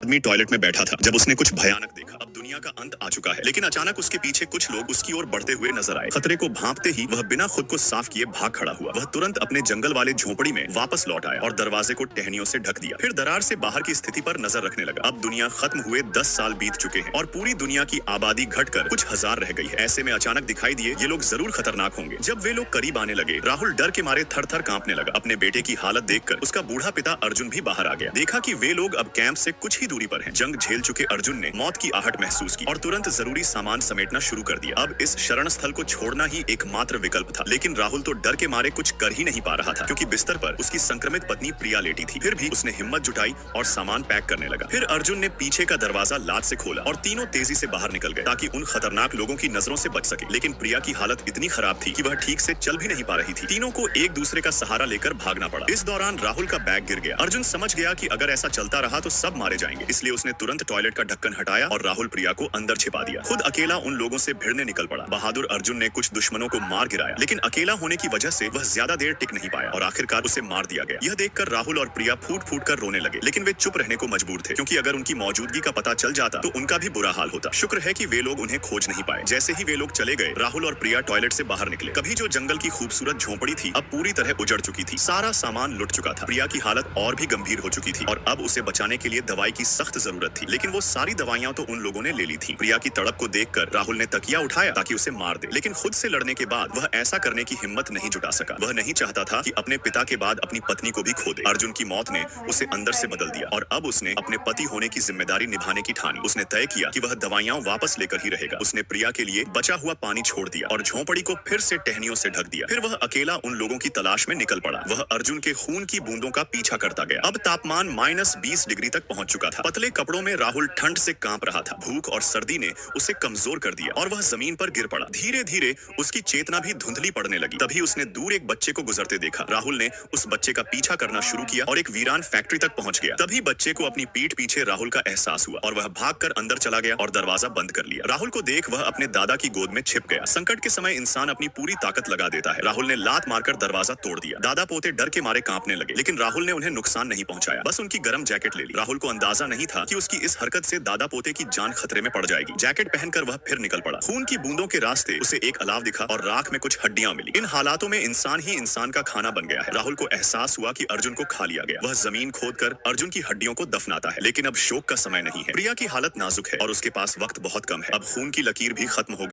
आदमी टॉयलेट में बैठा था जब उसने कुछ भयानक देखा। अब दुनिया का अंत आ चुका है, लेकिन अचानक उसके पीछे कुछ लोग उसकी ओर बढ़ते हुए नजर आए। खतरे को भांपते ही वह बिना खुद को साफ किए भाग खड़ा हुआ। वह तुरंत अपने जंगल वाले झोपड़ी में वापस लौट आया और दरवाजे को टहनियों से ढक दिया। फिर दरार से बाहर की स्थिति पर नजर रखने लगा। अब दुनिया खत्म हुए 10 साल बीत चुके हैं और पूरी दुनिया की आबादी घटकर कुछ हजार रह गई है। ऐसे में अचानक दिखाई दिए ये लोग जरूर खतरनाक होंगे। जब वे लोग करीब आने लगे, राहुल डर के मारे थर थर कांपने लगा। अपने बेटे की हालत देखकर उसका बूढ़ा पिता अर्जुन भी बाहर आ गया। देखा कि वे लोग अब कैंप से कुछ ही दूरी पर हैं। जंग झेल चुके अर्जुन ने मौत की आहट महसूस की और तुरंत जरूरी सामान समेटना शुरू कर दिया। अब इस शरण स्थल को छोड़ना ही एकमात्र विकल्प था, लेकिन राहुल तो डर के मारे कुछ कर ही नहीं पा रहा था, क्योंकि बिस्तर पर उसकी संक्रमित पत्नी प्रिया लेटी थी। फिर भी उसने हिम्मत जुटाई और सामान पैक करने लगा। फिर अर्जुन ने पीछे का दरवाजा लात से खोला और तीनों तेजी से बाहर निकल गए ताकि उन खतरनाक लोगों की नजरों से बच सके। लेकिन प्रिया की हालत इतनी खराब थी कि वह ठीक से चल भी नहीं पा रही थी। तीनों को एक दूसरे का सहारा लेकर भागना पड़ा। इस दौरान राहुल का बैग गिर गया। अर्जुन समझ गया कि अगर ऐसा चलता रहा तो सब मारे जाएंगे, इसलिए उसने तुरंत टॉयलेट का ढक्कन हटाया और राहुल प्रिया को अंदर छिपा दिया। खुद अकेला उन लोगों से भिड़ने निकल पड़ा। बहादुर अर्जुन ने कुछ दुश्मनों को मार गिराया, लेकिन अकेला होने की वजह से वह ज्यादा देर टिक नहीं पाया और आखिरकार उसे मार दिया गया। यह देखकर राहुल और प्रिया फूट फूट कर रोने लगे, लेकिन वे चुप रहने को मजबूर थे, क्योंकि अगर उनकी मौजूदगी का पता चल जाता तो उनका भी बुरा हाल होता। शुक्र है कि वे लोग उन्हें खोज नहीं पाए। जैसे ही वे लोग चले गए, राहुल और प्रिया टॉयलेट से बाहर निकले। कभी जो जंगल की खूबसूरत झोंपड़ी थी अब पूरी तरह उजड़ चुकी थी। सारा सामान लुट चुका था। प्रिया की हालत और भी गंभीर हो चुकी थी और अब उसे बचाने के लिए दवाई की सख्त जरूरत थी, लेकिन वो सारी दवाइयां तो उन लोगों ने ले ली थी। प्रिया की तड़प को देखकर राहुल ने तकिया उठाया ताकि उसे मार दे, लेकिन खुद से लड़ने के बाद वह ऐसा करने की हिम्मत नहीं जुटा सका। वह नहीं चाहता था कि अपने पिता के बाद अपनी पत्नी को भी खो दे। अर्जुन की मौत ने उसे अंदर से बदल दिया और अब उसने अपने पति होने की जिम्मेदारी निभाने की ठानी। उसने तय किया कि वह दवाइयां वापस लेकर ही रहेगा। उसने प्रिया के लिए बचा हुआ पानी छोड़ दिया और झोंपड़ी को फिर से टहनियों से ढक दिया। फिर वह अकेला उन लोगों की तलाश में निकल पड़ा। वह अर्जुन के खून की बूंदों का पीछा करता गया। अब तापमान -20 डिग्री तक पहुंच चुका था। पतले कपड़ों में राहुल ठंड से कांप रहा था। भूख और सर्दी ने उसे कमजोर कर दिया और वह जमीन पर गिर पड़ा। धीरे धीरे उसकी चेतना भी धुंधली पड़ने लगी। तभी उसने दूर एक बच्चे को गुजरते देखा। राहुल ने उस बच्चे का पीछा करना शुरू किया और एक वीरान फैक्ट्री तक पहुंच गया। तभी बच्चे को अपनी पीठ पीछे राहुल का एहसास हुआ और वह भागकर अंदर चला गया और दरवाजा बंद कर लिया। राहुल को देख वह अपने दादा की गोद में छिप गया। संकट के समय इंसान अपनी पूरी ताकत लगा देता है। राहुल ने लात मारकर दरवाजा तोड़ दिया। दादा पोते डर के मारे कांपने लगे, लेकिन राहुल ने उन्हें नुकसान नहीं पहुंचाया, बस उनकी गर्म जैकेट ले ली। राहुल को अंदाजा नहीं था कि उसकी इस हरकत से दादा पोते की जान खतरे में पड़ जाएगी। जैकेट पहनकर वह फिर निकल पड़ा। खून की बूंदों के रास्ते उसे एक अलाव दिखा और राख में कुछ हड्डियां मिली। इन हालातों में इंसान ही इंसान का खाना बन गया है। राहुल को एहसास हुआ कि अर्जुन को खा लिया गया। वह जमीन खोदकर अर्जुन की हड्डियों को दफनाता है, लेकिन अब शोक का समय नहीं है। प्रिया की हालत नाजुक है और उसके पास वक्त बहुत कम है। अब खून की लकीर भी खत्म हो